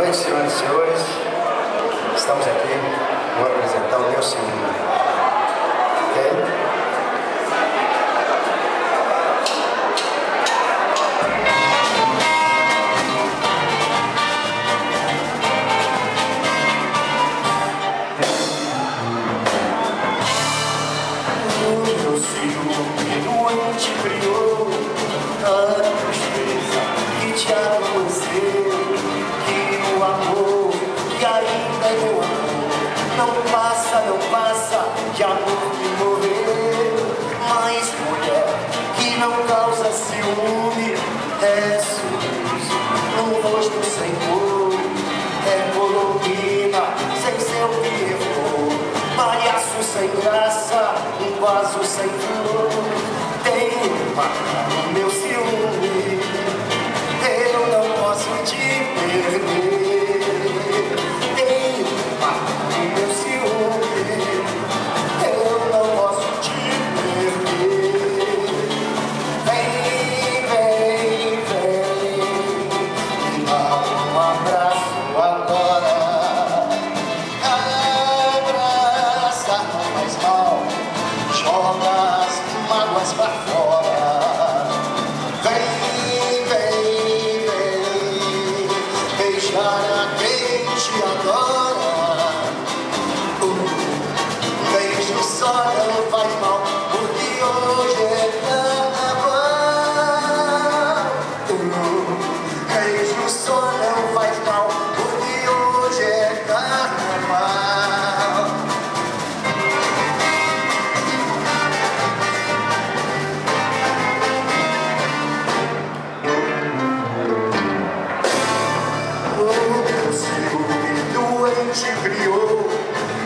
noite, senhoras e senhores. Estamos aqui, vou apresentar o meu ciúme. Ok? Te criou a tristeza que te adoeceu, que o amor que ainda é meu amor não passa, de amor que morreu. Mas mulher que não causa ciúme é sorriso num rosto sem cor, é colomina sem seu terror, palhaço sem graça, um vaso sem flor. Tenho o meu ciúme, eu não posso te perder. Tenho o meu ciúme, eu não posso te perder. Vem, vem, vem, me dá um abraço agora. Abraçar não faz mal, joga as mágoas pra fora. Vem, vem, vem, beijar a quem te adora. Beijo só não faz mal, porque hoje é carnaval. Beijo só não faz mal, porque hoje é carnaval. Te criou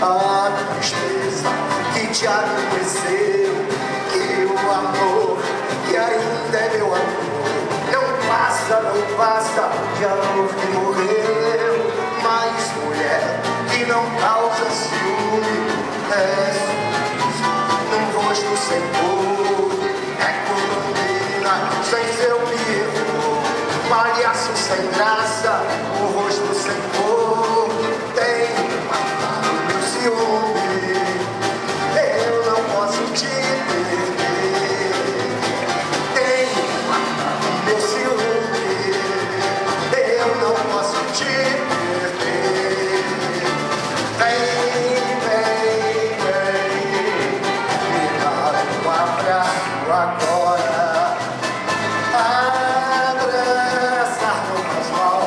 a tristeza que te adoeceu, que o amor que ainda é meu amor não passa de amor que morreu. Mas mulher que não causa ciúme é sorriso num rosto sem cor, é colomina sem seu perro, palhaço sem graça, um rosto sem cor. Eu não posso te perder. Tenho o meu ciúme, eu não posso te perder. Vem, vem, vem, me dá um abraço agora. Abraçar não faz mal,